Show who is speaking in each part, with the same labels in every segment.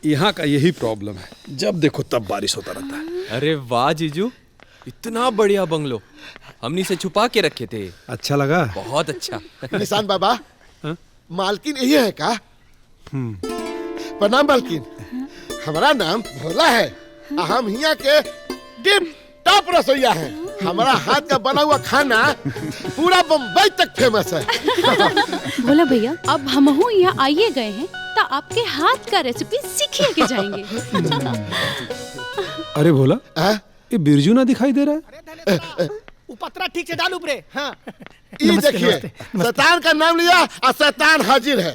Speaker 1: यहाँ का यही प्रॉब्लम है, जब देखो तब बारिश होता रहता है।
Speaker 2: अरे वाह जीजू, इतना बढ़िया बंगलो हमनी से छुपा के रखे थे।
Speaker 1: अच्छा लगा?
Speaker 2: बहुत अच्छा।
Speaker 3: निशान बाबा, मालकिन यही है का? प्रणाम मालकिन, हमारा नाम भोला है। हम यहाँ के टिप टॉप रसोईया हैं। हमारा हाथ का बना हुआ खाना पूरा बम्बई तक फेमस है।
Speaker 4: भोला भैया, अब हमहू यहाँ आइए गए हैं तो आपके हाथ का रेसिपी सीखिए के जाएंगे।
Speaker 1: अरे भोला, ये बिरजू ना दिखाई दे रहा है?
Speaker 5: पत्रा ठीक से डाल ऊपरे। हाँ।
Speaker 3: ये देखिए, शैतान का नाम लिया और शैतान हाजिर है।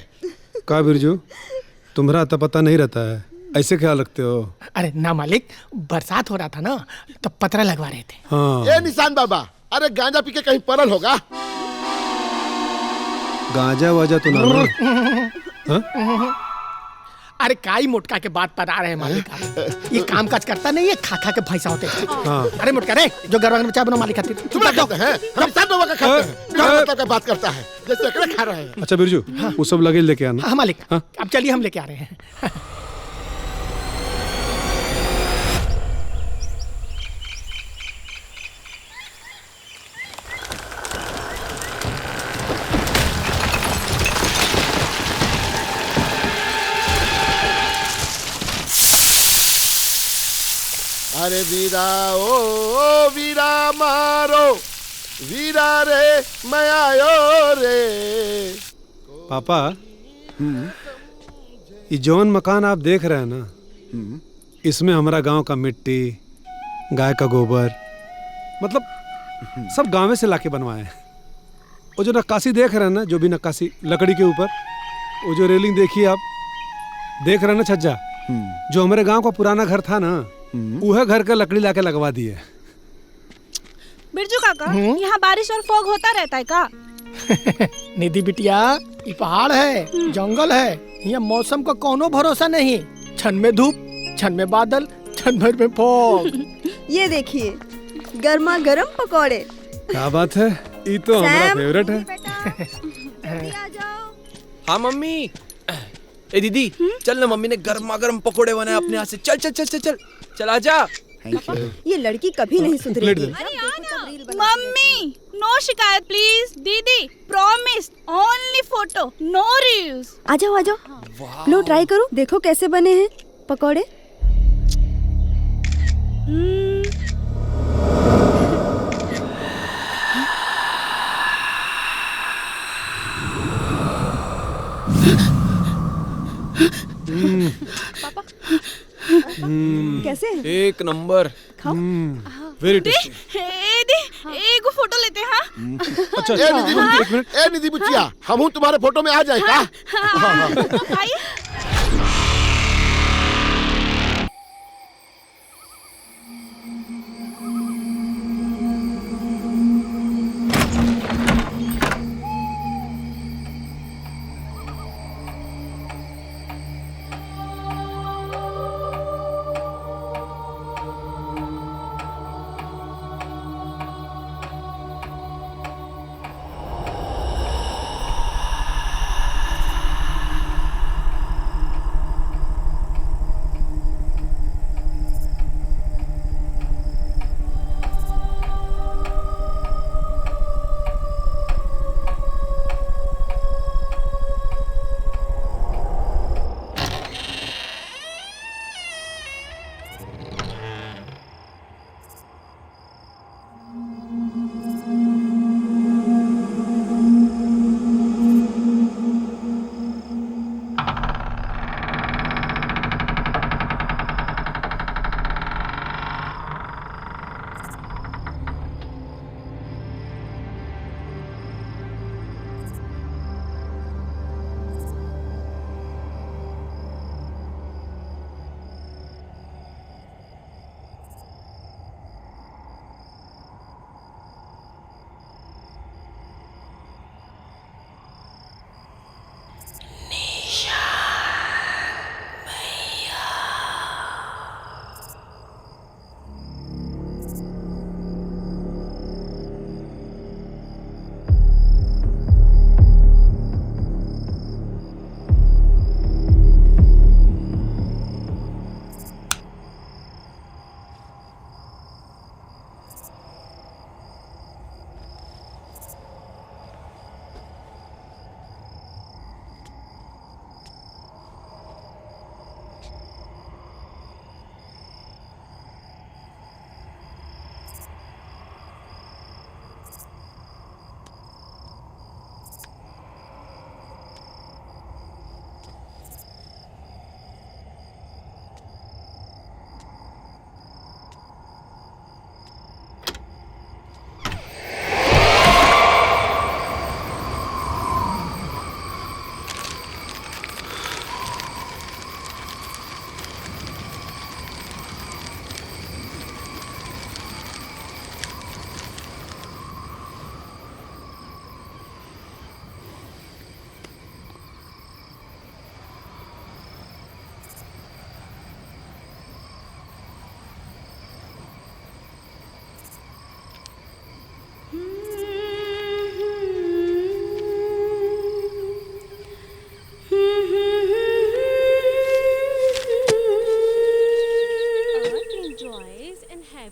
Speaker 1: का बिरजू, तुम्हारा तो पता नहीं रहता है, ऐसे ख्याल रखते हो?
Speaker 5: अरे ना मालिक, बरसात हो रहा था ना तो पतरा लगवा रहे थे।
Speaker 1: हाँ।
Speaker 3: ए निशान बाबा, अरे गांजा पी के कहीं पड़ल होगा?
Speaker 1: गांजा वाजा तो ना।
Speaker 5: अरे काई मोटका के बात पर आ रहे हैं मालिक। ये काम काज करता नहीं, ये खा खा के भैंसा होते हैं।
Speaker 1: हाँ।
Speaker 5: अरे मोटका रे, जो घर में चाय बनो मालिक खातिर।
Speaker 3: तुम खाते हैं, हम सब बाबा का खाते हैं। क्या मतलब का बात करता है, जैसे अकेले खा रहे हैं।
Speaker 1: अच्छा बिरजू, वो सब लगे लेके आना।
Speaker 5: हाँ मालिक, अब चलिए हम लेके आ रहे हैं।
Speaker 3: अरे वीरा ओ वीरा मारो, वीरा रे मैं आयो रे।
Speaker 1: पापा, ये जौन मकान आप देख रहे हैं ना, इसमें हमारा गांव का मिट्टी, गाय का गोबर, मतलब सब गांव से लाके बनवाए हैं। वो जो नक्काशी देख रहे हैं ना, जो भी नक्काशी लकड़ी के ऊपर, वो जो रेलिंग देखिए आप, देख रहे हैं ना छज्जा, जो हमारे गांव का पुराना घर था ना, वह घर का लकड़ी लाके लगवा दिए।
Speaker 4: बिरजू काका, यहाँ बारिश और फॉग होता रहता है का?
Speaker 5: निधि बिटिया, ये पहाड़ है, जंगल है, यहाँ मौसम का कोनो भरोसा नहीं। क्षण में धूप, क्षण में बादल, क्षण भर में फॉग।
Speaker 6: ये देखिए, गर्मा गर्म पकौड़े।
Speaker 1: क्या बात है, ये तो हमारा फेवरेट है।
Speaker 2: हाँ मम्मी। ए दीदी, चल ना, मम्मी ने गर्मा गर्म पकोड़े बनाए अपने हाथ से। चल चल चल चल चल चल आजा।
Speaker 6: ये लड़की कभी नहीं सुधरेगी।
Speaker 4: मम्मी, नो शिकायत प्लीज। दीदी, promise, only photo, no reels.
Speaker 6: आ जाओ आ जाओ, लो ट्राई करो, देखो कैसे बने हैं पकौड़े।
Speaker 4: पापा,
Speaker 6: कैसे?
Speaker 2: एक नंबर, वेरी टेस्टी।
Speaker 4: एक फोटो लेते हैं। हाँ?
Speaker 1: अच्छा,
Speaker 3: ए निधि बुचिया, हम तुम्हारे फोटो में आ जाए का?
Speaker 4: आइए।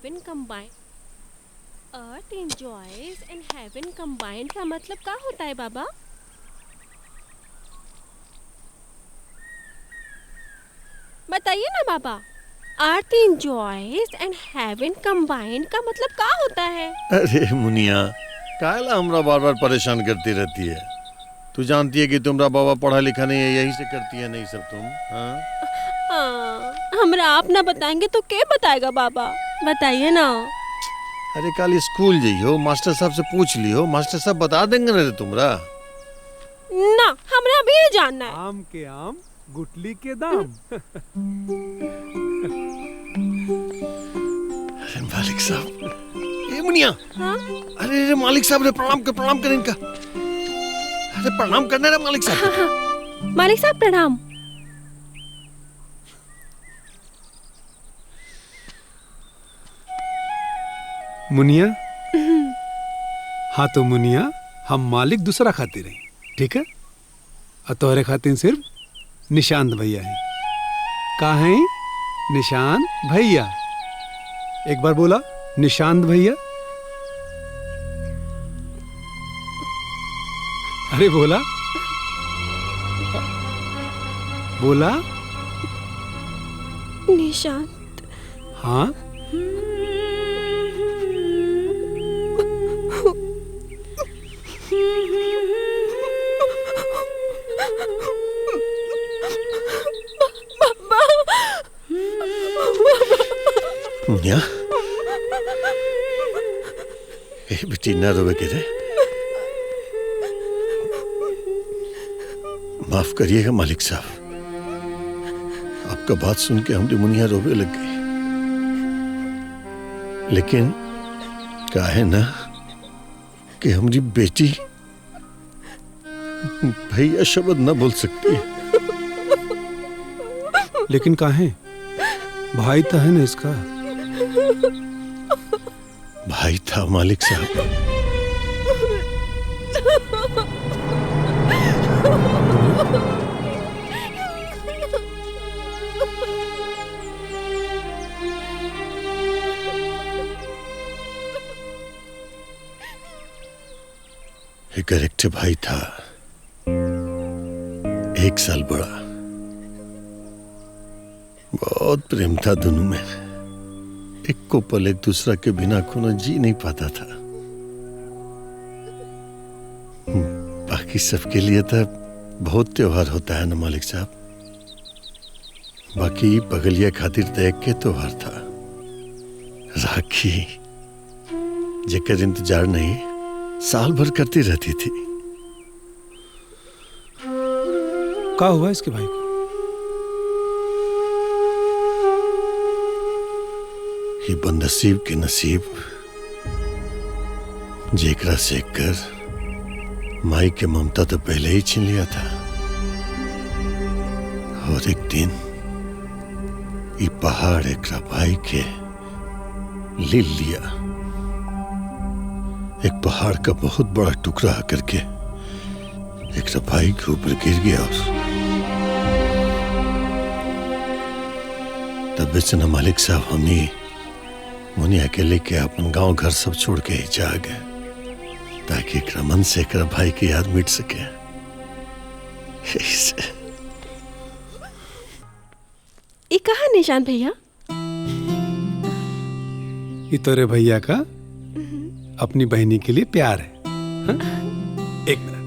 Speaker 7: heaven combined. Earth enjoys and heaven combined का मतलब क्या होता है बाबा? बताइए ना बाबा। Earth enjoys and heaven combined का मतलब क्या होता है?
Speaker 8: अरे मुनिया, काला हमरा बार बार परेशान करती रहती है। तू जानती है कि तुम्हारा बाबा पढ़ा लिखा नहीं है, यही से करती है नहीं सब तुम। हाँ?
Speaker 7: हमरा आप ना बताएंगे तो क्या बताएगा बाबा? बताइए ना।
Speaker 8: अरे कल स्कूल जाइयो, मास्टर साहब से पूछ लियो, मास्टर साहब बता देंगे ना तुमरा।
Speaker 7: ना, हमरा भी ये जानना है।
Speaker 1: आम के आम, गुटली के दाम।
Speaker 8: अरे मालिक साहब, ये मुनिया।
Speaker 7: हाँ?
Speaker 8: अरे मालिक साहब ने प्रणाम कर इनका। अरे प्रणाम करने रे मालिक साहब।
Speaker 7: हाँ। मालिक साहब प्रणाम।
Speaker 1: मुनिया। हाँ तो मुनिया, हम मालिक दूसरा खातिर हैं, ठीक है? और तोहरे खातिर सिर्फ निशांत भैया हैं। का है? निशांत भैया। एक बार बोला, निशांत भैया। अरे बोला बोला।
Speaker 7: निशांत।
Speaker 1: हाँ।
Speaker 8: मुनिया, ए बेटी ना रोवे के रे। माफ करिएगा मालिक साहब, आपका बात सुन के हमारी मुनिया रोवे लग गई। लेकिन क्या है ना कि हमारी बेटी भैया शब्द न बोल सकती है।
Speaker 1: लेकिन काहे? भाई तो है ना इसका।
Speaker 8: भाई था मालिक साहब। एक करेक्ट भाई था, 1 साल बड़ा। बहुत प्रेम था दोनों में। एक को पल एक दूसरा के बिना कोनो जी नहीं पाता था। बाकी सबके लिए तो बहुत त्योहार होता है ना मालिक साहब। बाकी बगलिया खातिर देख के त्योहार था। राखी जेकर इंतजार नहीं साल भर करती रहती थी।
Speaker 1: क्या हुआ इसके भाई को?
Speaker 8: ये बदनसीब के नसीब जेकरा से कर माई के ममता तो पहले ही छीन लिया था। और एक दिन ये पहाड़ एकरा भाई के ले लिया। एक पहाड़ का बहुत बड़ा टुकड़ा करके एकरा भाई के ऊपर गिर गया। और तब से न मालिक साहब हम ही मुनिया के लेके अपन गांव घर सब छोड़ के ही जा गए, ताकि एकरा मन से एकरा भाई की याद मिट सके।
Speaker 7: ये कहा निशांत भैया?
Speaker 1: ये तेरे भैया का अपनी बहनी के लिए प्यार है। हा? एक मिनट,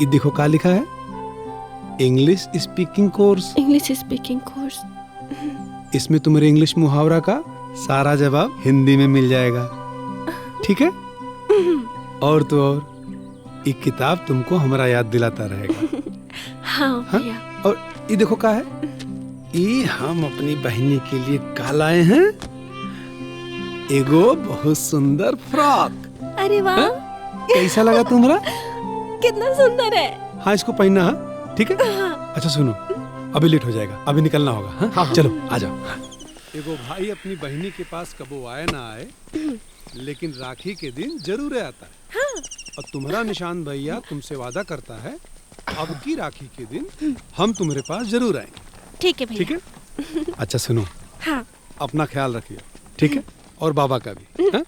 Speaker 1: ये देखो क्या लिखा है? English speaking course.
Speaker 7: English speaking course.
Speaker 1: इसमें तुम्हारे इंग्लिश मुहावरा का सारा जवाब हिंदी में मिल जाएगा, ठीक है? और तो और ये किताब तुमको हमारा याद दिलाता रहेगा।
Speaker 7: हाँ भैया।
Speaker 1: और ये देखो क्या है? ये हम अपनी बहनी के लिए का लाए हैं? एगो बहुत सुंदर फ्रॉक।
Speaker 7: अरे वाह,
Speaker 1: कैसा लगा तुम्हारा?
Speaker 7: कितना सुंदर है।
Speaker 1: हाँ, इसको पहनना, ठीक है? अच्छा सुनो, अभी लेट हो जाएगा, अभी निकलना होगा। हाँ? चलो आ जाओ। एगो भाई अपनी बहनी के पास कबो आए ना आए, लेकिन राखी के दिन जरूर आता है। और तुम्हारा निशांत भैया तुमसे वादा करता है अब की राखी के दिन हम तुम्हारे पास जरूर आएंगे।
Speaker 7: ठीक है भैया।
Speaker 1: ठीक है? अच्छा सुनो,
Speaker 7: हाँ।
Speaker 1: अपना ख्याल रखिए, ठीक है? और बाबा का भी। हाँ?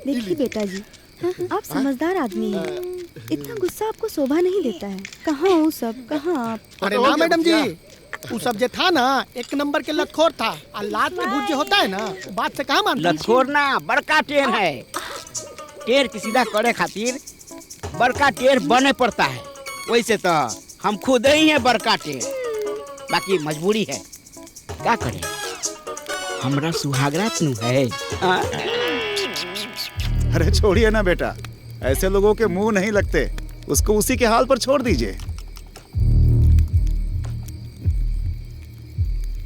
Speaker 6: देखिए बेटा जी, आप समझदार आदमी हैं। इतना गुस्सा आपको शोभा नहीं देता है। कहाँ वो सब, कहाँ आप?
Speaker 5: अरे ना मैडम जी, वो सब जो था ना एक नंबर के लतखोर था। और लात में भूत जो होता है ना, बात से कहाँ मानती?
Speaker 9: लतखोर ना बड़का टेर है। टेर की सीधा करे खातिर बड़का टेर बने पड़ता है। वैसे तो हम खुद ही हैं बड़का टेर, बाकी मजबूरी है, क्या करें? हमरा सुहागरात नु है।
Speaker 10: अरे छोड़िए ना बेटा, ऐसे लोगों के मुंह नहीं लगते। उसको उसी के हाल पर छोड़ दीजिए।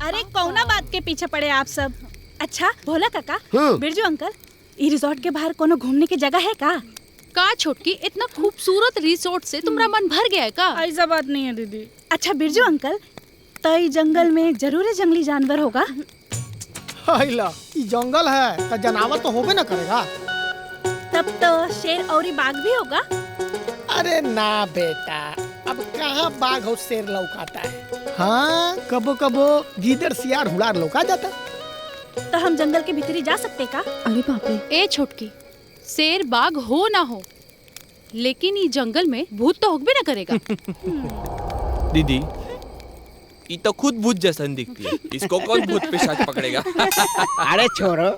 Speaker 11: अरे कौना बात के पीछे पड़े आप सब? अच्छा भोला काका,
Speaker 3: हाँ।
Speaker 11: बिरजू अंकल, ई रिजॉर्ट के बाहर कोनो घूमने की जगह है का
Speaker 4: छोटकी, इतना खूबसूरत रिसोर्ट से तुम्हारा मन भर गया है का?
Speaker 11: ऐसा बात नहीं है दीदी। अच्छा बिरजू अंकल, तो ई जंगल में जरूर जंगली जानवर होगा।
Speaker 5: हाइला, ये जंगल है तो जानवर तो होबे ना करेगा।
Speaker 11: तब तो शेर और बाघ भी होगा।
Speaker 5: अरे ना बेटा, अब कहाँ बाघ और शेर लौकाता है। हाँ, कबो कबो गीदड़ सियार हुड़ार लौका जाता।
Speaker 11: तो हम जंगल के भीतरी जा सकते का?
Speaker 6: अरे बाप रे।
Speaker 4: ए छोटकी, शेर बाघ हो ना हो, लेकिन ये जंगल में भूत तो होगबे ना करेगा।
Speaker 2: दीदी, ये तो खुद भूत जैसन दिखती है, इसको कौन भूत पिशाच पकड़ेगा?
Speaker 9: अरे छोरो,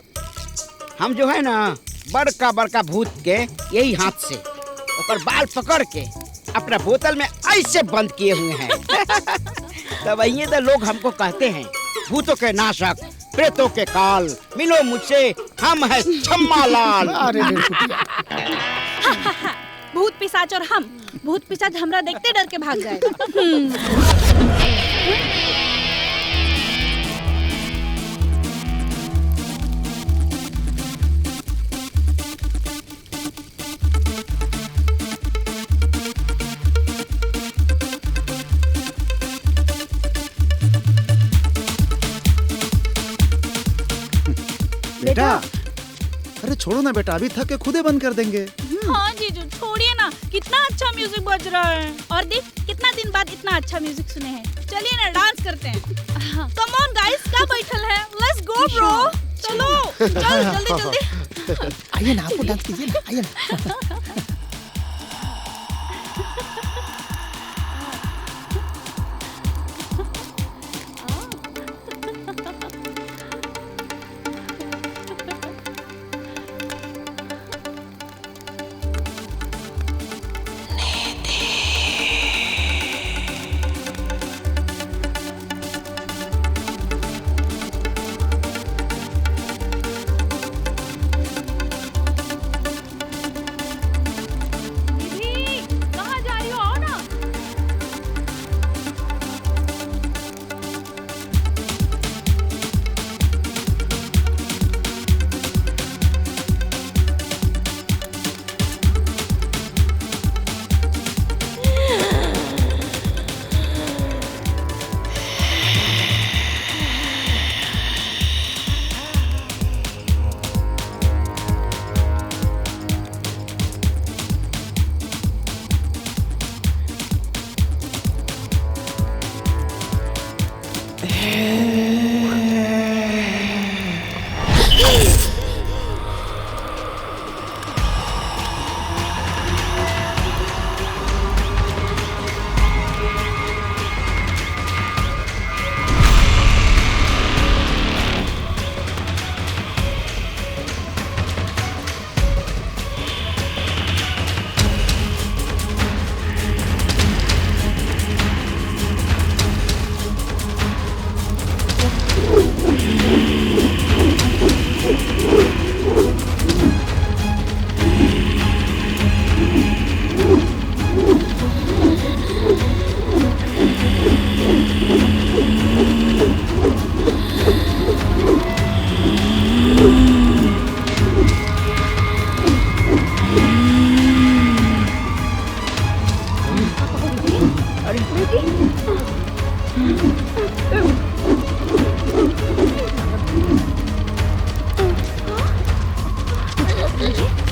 Speaker 9: हम जो है ना बड़का बड़का भूत के यही हाथ से ऊपर बाल पकड़ के अपना बोतल में ऐसे बंद किए हुए हैं। तब वही तो लोग हमको कहते हैं भूतों के नाशक, प्रेतों के काल, मिलो मुझसे, हम है छम्मा लाल।
Speaker 5: अरे
Speaker 11: भूत पिशाच और हम, भूत पिशाच हमरा देखते डर के भाग जाएगा।
Speaker 10: बेटा, अरे छोड़ो ना बेटा, अभी थक के खुदे बंद कर देंगे।
Speaker 11: हाँ जीजू छोड़िए ना, कितना अच्छा म्यूजिक बज रहा है। और देख कितना दिन बाद इतना अच्छा म्यूजिक सुने हैं। चलिए ना डांस करते हैं। कम ऑन गाइस, क्या बैठल है? लेट्स गो ब्रो, चलो चल जल्दी जल्दी।
Speaker 5: आइए ना, आपको डांस कीजिए ना, आइए ना।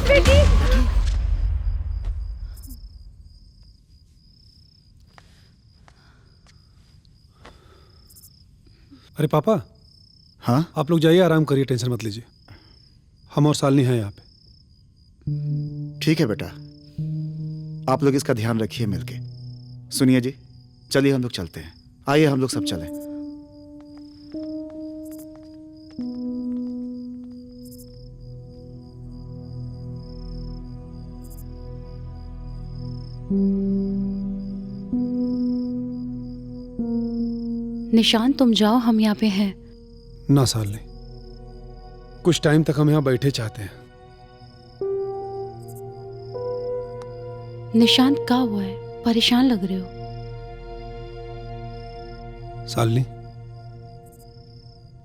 Speaker 6: बेटी
Speaker 1: अरे पापा,
Speaker 10: हाँ
Speaker 1: आप लोग जाइए, आराम करिए, टेंशन मत लीजिए। हम और सालनी हैं यहाँ पे।
Speaker 10: ठीक है बेटा, आप लोग इसका ध्यान रखिए मिलके। सुनिए जी, चलिए हम लोग चलते हैं। आइए हम लोग सब चलें।
Speaker 4: निशांत तुम जाओ, हम यहाँ पे हैं।
Speaker 1: ना सालनी, कुछ टाइम तक हम यहाँ बैठे चाहते हैं।
Speaker 4: निशांत क्या हुआ है? परेशान लग रहे हो।
Speaker 1: सालनी,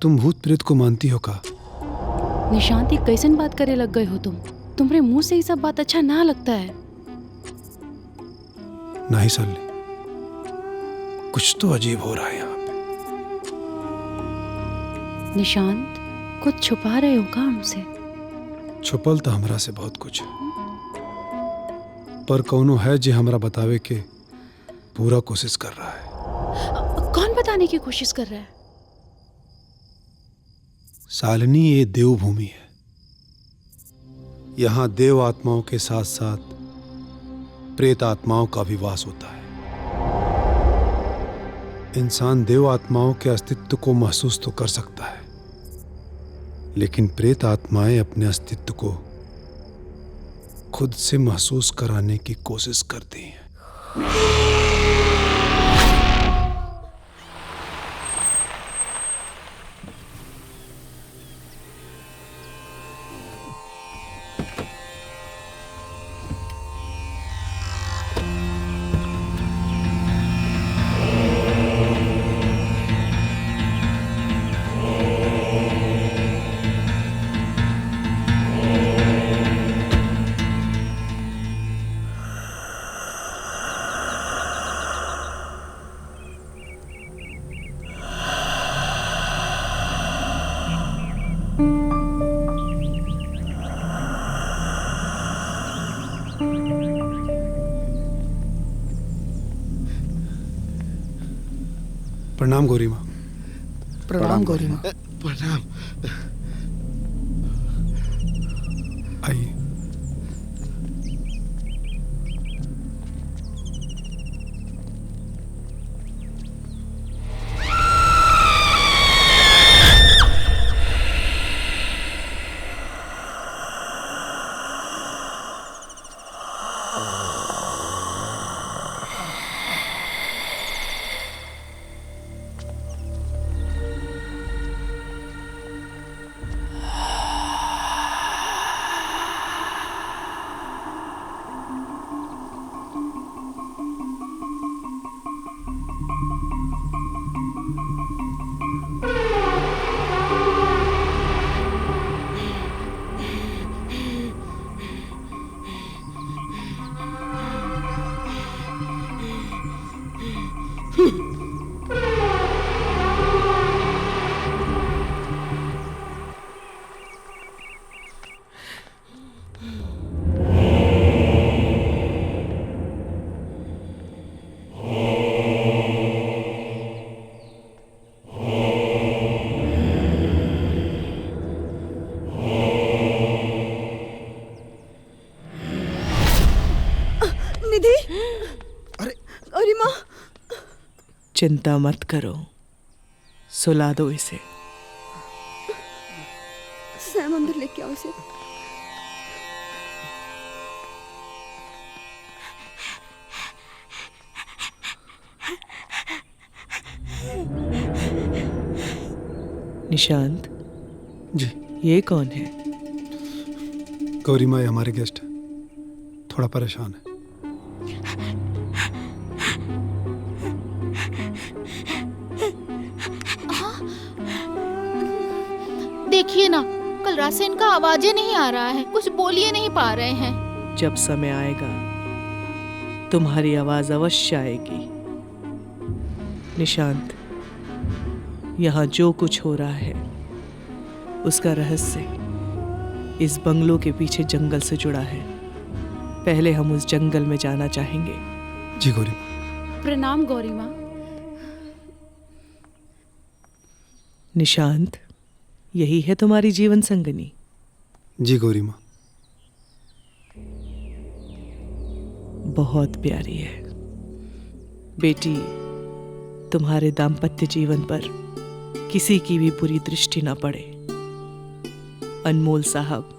Speaker 1: तुम भूत प्रेत को मानती हो का?
Speaker 4: निशांत, ये कैसन बात करे लग गए हो तुम? तुम्हारे मुंह से ये सब बात अच्छा ना लगता है।
Speaker 1: नहीं सालनी, कुछ तो अजीब हो रहा है यहाँ पे।
Speaker 4: निशांत, कुछ छुपा रहे हो का हमसे?
Speaker 1: छुपल तो हमरा से बहुत कुछ है, पर कौनो है जो हमरा बतावे के पूरा कोशिश कर रहा है।
Speaker 4: कौन बताने की कोशिश कर रहा है?
Speaker 1: सालनी, ये देवभूमि है। यहाँ देव आत्माओं के साथ साथ प्रेत आत्माओं का भी वास होता है। इंसान देव आत्माओं के अस्तित्व को महसूस तो कर सकता है, लेकिन प्रेत आत्माएं अपने अस्तित्व को खुद से महसूस कराने की कोशिश करती हैं। प्रणाम गौरी माँ।
Speaker 5: प्रणाम गौरी माँ।
Speaker 3: प्रणाम।
Speaker 1: आइए।
Speaker 6: निधि, गौरी माँ,
Speaker 12: चिंता मत करो, सुला दो इसे।
Speaker 6: सैम अंदर लेके आओ इसे।
Speaker 12: निशांत
Speaker 1: जी,
Speaker 12: ये कौन है?
Speaker 1: गौरी माँ, हमारे गेस्ट हैं, थोड़ा परेशान है।
Speaker 11: देखिए ना, कल रात से इनका आवाज़ नहीं आ रहा है, कुछ बोलिए नहीं पा रहे हैं।
Speaker 12: जब समय आएगा तुम्हारी आवाज अवश्य आएगी। निशांत, यहाँ जो कुछ हो रहा है उसका रहस्य इस बंगलों के पीछे जंगल से जुड़ा है। पहले हम उस जंगल में जाना चाहेंगे।
Speaker 1: जी गौरी माँ।
Speaker 4: प्रणाम गौरी माँ।
Speaker 12: निशांत, यही है तुम्हारी जीवन संगनी?
Speaker 1: जी गौरी माँ।
Speaker 12: बहुत प्यारी है बेटी। तुम्हारे दाम्पत्य जीवन पर किसी की भी बुरी दृष्टि ना पड़े। अनमोल साहब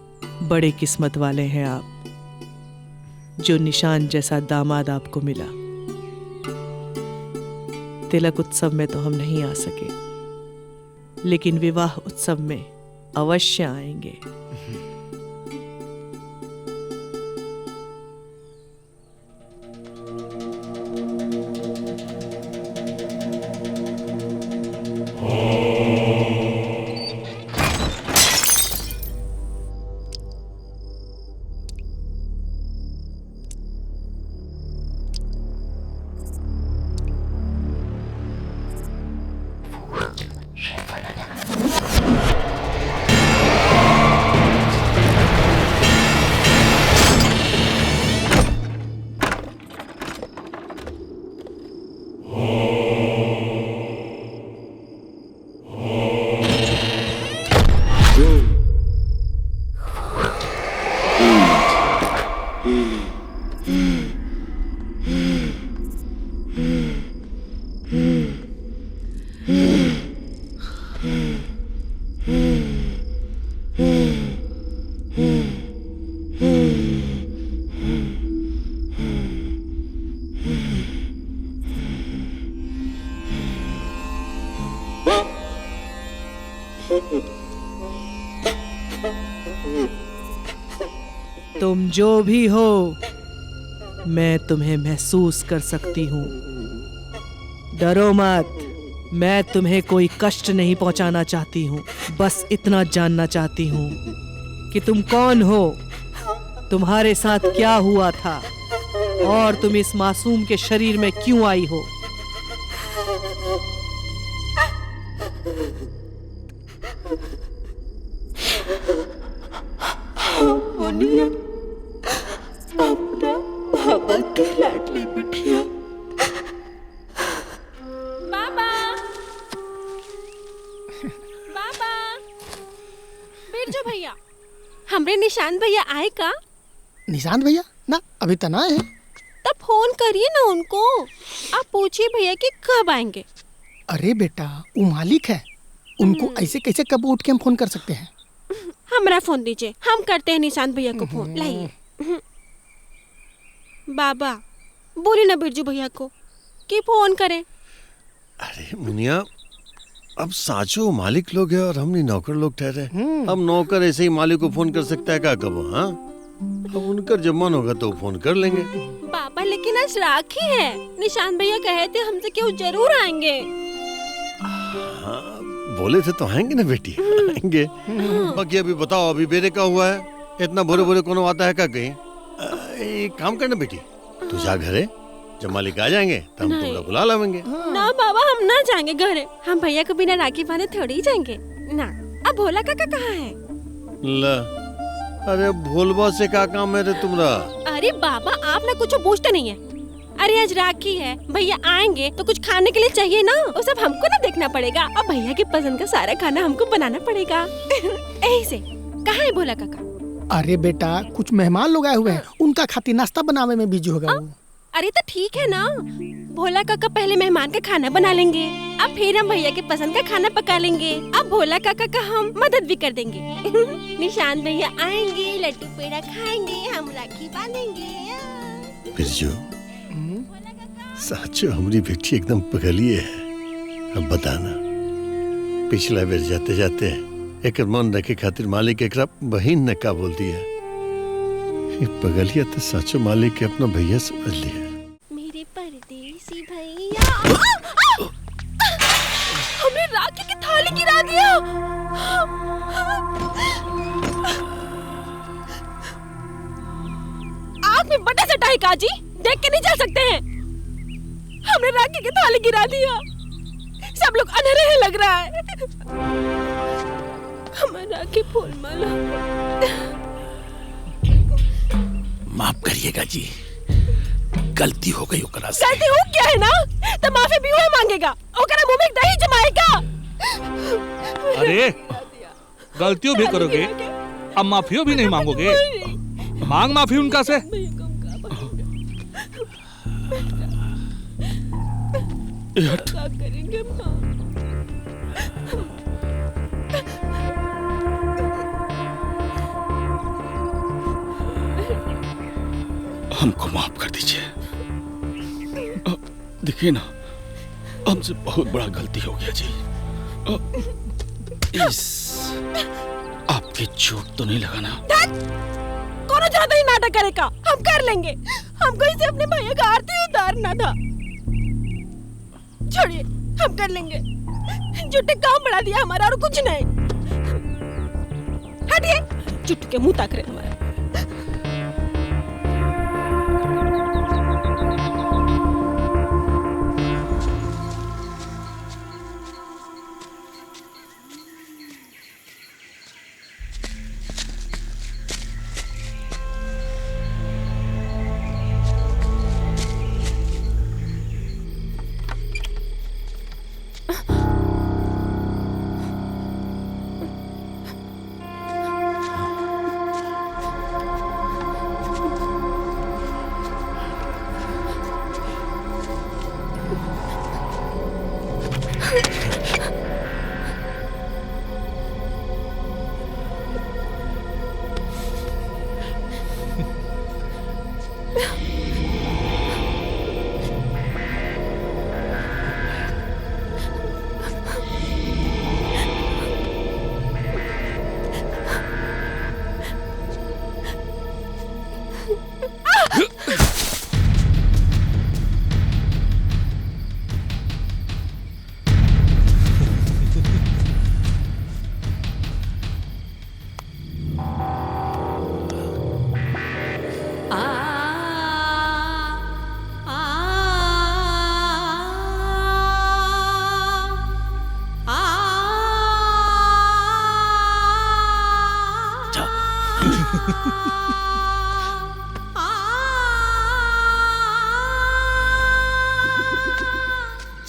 Speaker 12: बड़े किस्मत वाले हैं आप, जो निशान जैसा दामाद आपको मिला। तिलक उत्सव में तो हम नहीं आ सके, लेकिन विवाह उत्सव में अवश्य आएंगे। तुम जो भी हो, मैं तुम्हें महसूस कर सकती हूँ। डरो मत, मैं तुम्हें कोई कष्ट नहीं पहुंचाना चाहती हूँ। बस इतना जानना चाहती हूँ कि तुम कौन हो, तुम्हारे साथ क्या हुआ था और तुम इस मासूम के शरीर में क्यों आई हो।
Speaker 11: अपना बाबा की लाडली बिटिया।
Speaker 7: बाबा बाबा, बिरजू भैया, हमरे निशांत भैया आए का?
Speaker 5: निशांत भैया ना अभी तो ना है।
Speaker 7: तब फोन करिए ना उनको, आप पूछिए भैया कि कब आएंगे।
Speaker 5: अरे बेटा, वो मालिक है, उनको ऐसे कैसे कब उठ के हम फोन कर सकते हैं।
Speaker 7: हमारा फोन दीजिए, हम करते हैं निशांत भैया को फोन। लाइए बाबा, बोलिए ना बिरजू भैया को कि फोन करें।
Speaker 8: अरे मुनिया, अब साचो मालिक लोग है और हमने नौकर लोग ठहरे। हम नौकर ऐसे ही मालिक को फोन कर सकता है क्या कब? हाँ, अब उनका जब मन होगा तो फोन कर लेंगे।
Speaker 7: बाबा लेकिन आज राखी है, निशांत भैया कहे थे हमसे कि वो जरूर आएंगे।
Speaker 8: हाँ, बोले थे तो आएंगे ना बेटी, आएंगे। बाकी अभी बताओ, अभी बेरे का हुआ है? इतना भोरे भोरे कौन आता है क्या कहीं? एक काम करना बेटी, तू जा घरे, जब मालिक आ जाएंगे तो हम तुम्हें बुला लाएंगे।
Speaker 7: ना बाबा, हम ना जाएंगे घरे, हम भैया को बिना राखी बांधे थोड़ी ही जाएंगे ना। अब भोला काका कहाँ है?
Speaker 8: ला, अरे भोलबा से क्या काम है रे तुम्हारा?
Speaker 7: अरे बाबा, आप ना कुछ पूछते नहीं है। अरे आज राखी है, भैया आएंगे तो कुछ खाने के लिए चाहिए ना, वो सब हमको ना देखना पड़ेगा। अब भैया की पसंद का सारा खाना हमको बनाना पड़ेगा। ऐसे कहाँ है भोला काका?
Speaker 5: अरे बेटा, कुछ मेहमान लोग आए हुए हैं, उनका खातिर नाश्ता बनाने में बिजी होगा वो।
Speaker 7: अरे तो ठीक है ना, भोला काका पहले मेहमान का खाना बना लेंगे, अब फिर हम भैया की पसंद का खाना पका लेंगे। अब भोला काका का हम मदद भी कर देंगे। निशांत भैया आएंगे, लड्डू पेड़ा खाएंगे, हम राखी बांधेंगे।
Speaker 8: बिरजू, साचो हमारी बेटी एकदम पगली है। अब बताना, पिछला बेर जाते जाते एक मन रखे खातिर मालिक एक बहन ने का बोल दिया। ये पगलिया तो साचो मालिक के अपना भैया समझ लिया।
Speaker 7: मेरे परदेसी भैया, हमने राखी की थाली गिरा दिया। आँख में बटा सटा है काजी, देख के नहीं जा सकते हैं। हमने राखी की थाली गिरा दिया। सब लोग अंधेरे ही लग रहा है। हमारा की फूल माला।
Speaker 13: माफ करिएगा जी, गलती हो गई ओकरा से।
Speaker 7: गलती हो गया है ना, तो माफी भी वो मांगेगा। ओकरा मुंह में दही जमाएगा।
Speaker 14: अरे गलतियों भी करोगे, अब माफियों भी नहीं मांगोगे? मांग माफी उनका से।
Speaker 7: क्या करेंगे माँ?
Speaker 13: हमको माफ कर दीजिए। देखिए ना, हमसे बहुत बड़ा गलती हो गया जी। इस आपकी चोट तो नहीं लगा ना?
Speaker 7: कौन ज्यादा ही नाटक करेगा? हम कर लेंगे। हमको इसे अपने भैया का आरती उतारना था। छोड़िए, हम कर लेंगे। जुट्टे काम बढ़ा दिया हमारा और कुछ नहीं। हटिए, जुट्टू के मुंह ताक रहे हमारा।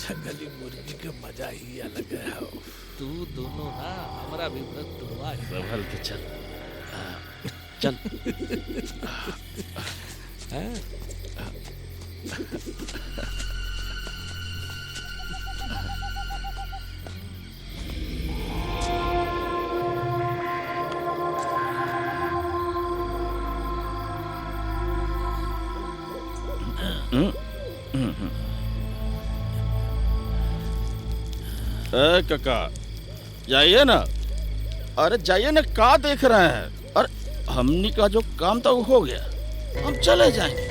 Speaker 14: जंगली मुर्गी का मजा ही अलग है। तू दोनों ना हमारा भी व्रत तुड़वा संभल के चल। चल।
Speaker 13: काका जाइए ना। अरे जाइए ना, क्या देख रहे हैं? अरे हमनी का जो काम था वो हो गया, हम चले जाएंगे।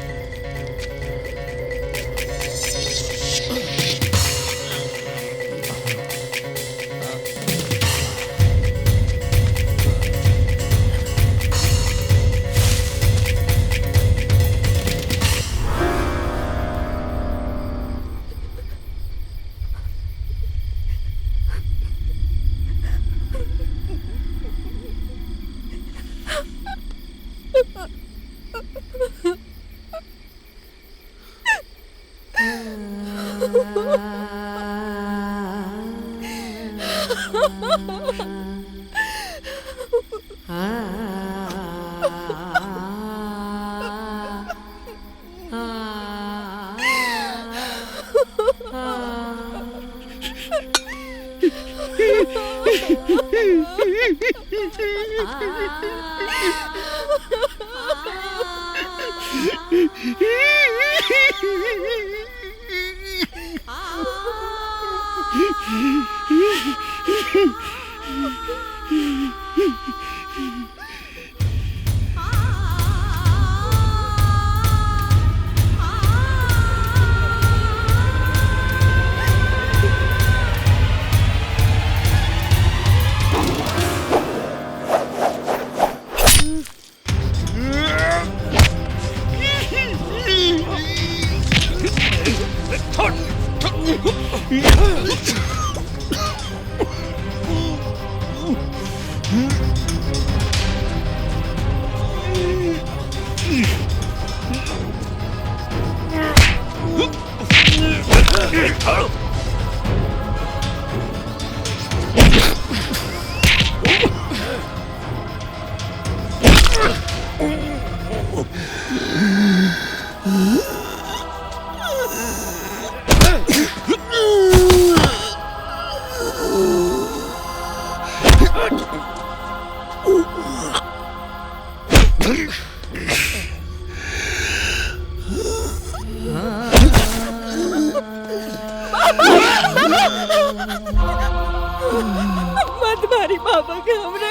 Speaker 7: मत मारी बाबा के हमरे,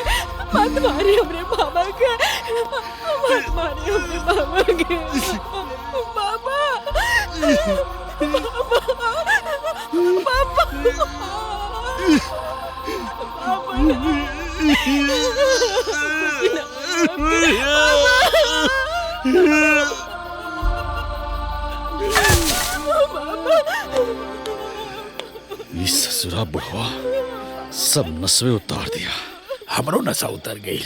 Speaker 7: मत मारी हमरे बाबा के, मत मारी हमरे बाबा के, बाबा,
Speaker 13: ससुरा बुढ़वा सब नस्वे उतार दिया।
Speaker 14: हमरो नशा उतर गई।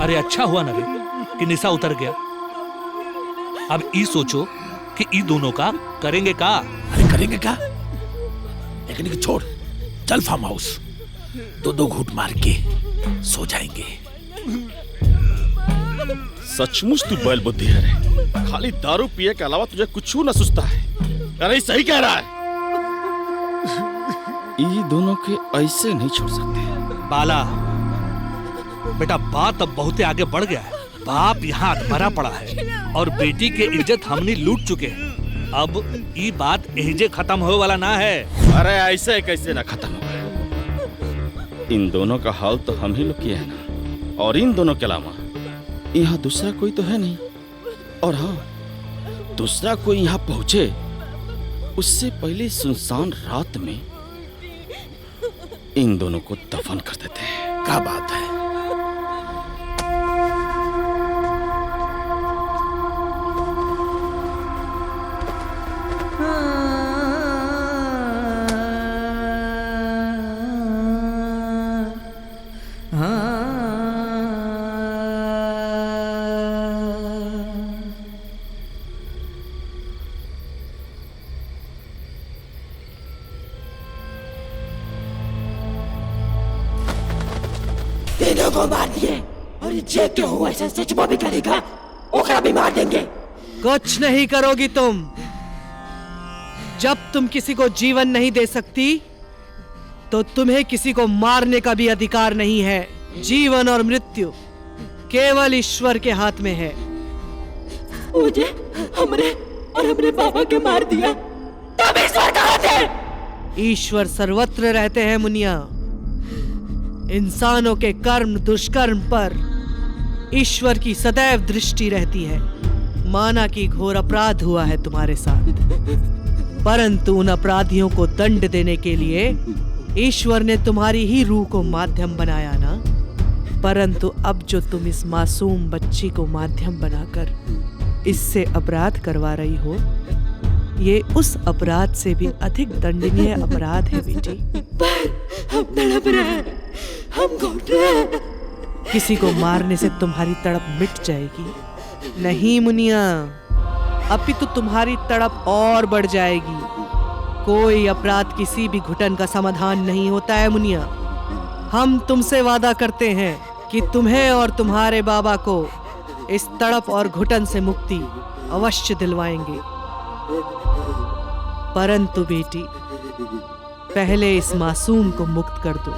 Speaker 14: अरे अच्छा हुआ ना रे कि निशा उतर गया। अब ई सोचो कि ई दोनों का करेंगे का। अरे करेंगे का, लेकिन छोड़, चल फार्म हाउस, दो घूंट मार के सो जाएंगे।
Speaker 13: सचमुच तू बैल बुद्धि है रे। खाली दारू पिए के अलावा तुझे कुछ न सुझता है। अरे सही कह रहा है। ये दोनों के ऐसे नहीं छोड़ सकते।
Speaker 14: बाला बेटा, बात अब बहुत आगे बढ़ गया है। बाप यहाँ मरा पड़ा है और बेटी के इज्जत हमने लूट चुके हैं। अब ये बात एहिजे खत्म होने वाला ना है।
Speaker 13: अरे ऐसे कैसे ना खत्म हो। इन दोनों का हाल तो हम ही लोग किए हैं ना। और इन दोनों के अलावा यहाँ दूसरा कोई तो है नहीं। और हाँ, दूसरा कोई यहाँ पहुंचे उससे पहले सुनसान रात में इन दोनों को दफन कर देते हैं।
Speaker 14: क्या बात है।
Speaker 15: तीनों को मार दिए और जे क्यों हुआ ऐसा सच भी करेगा, ओकरा भी मार देंगे।
Speaker 12: कुछ नहीं करोगी तुम। जब तुम किसी को जीवन नहीं दे सकती तो तुम्हें किसी को मारने का भी अधिकार नहीं है। जीवन और मृत्यु केवल ईश्वर के हाथ में है।
Speaker 15: मुझे हमरे और हमरे बाबा के मार दिया, तब ईश्वर कहाँ थे?
Speaker 12: ईश्वर सर्वत्र रहते हैं मुनिया। इंसानों के कर्म दुष्कर्म पर ईश्वर की सदैव दृष्टि रहती है। माना कि घोर अपराध हुआ है तुम्हारे साथ, परंतु उन अपराधियों को दंड देने के लिए ईश्वर ने तुम्हारी ही रूह को माध्यम बनाया ना। परंतु अब जो तुम इस मासूम बच्ची को माध्यम बनाकर इससे अपराध करवा रही हो, ये उस अपराध से भी अधिक दंडनीय अपराध है बेटी।
Speaker 15: पर हम तड़प रहे हैं, हम घुट रहे हैं।
Speaker 12: किसी को मारने से तुम्हारी तड़प मिट जाएगी नहीं मुनिया, अपितु तुम्हारी तड़प और बढ़ जाएगी। कोई अपराध किसी भी घुटन का समाधान नहीं होता है मुनिया। हम तुमसे वादा करते हैं कि तुम्हें और तुम्हारे बाबा को इस तड़प और घुटन से मुक्ति अवश्य दिलवाएंगे। परंतु बेटी, पहले इस मासूम को मुक्त कर दो।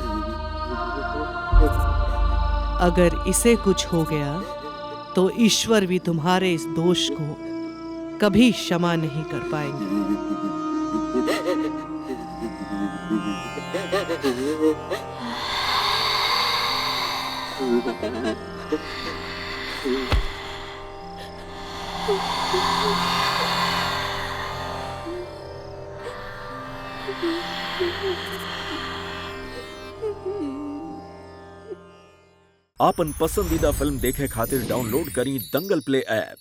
Speaker 12: अगर इसे कुछ हो गया तो ईश्वर भी तुम्हारे इस दोष को कभी क्षमा नहीं कर पाएंगे।
Speaker 16: आपन पसंदीदा फिल्म देखे खातिर डाउनलोड करी दंगल प्ले ऐप।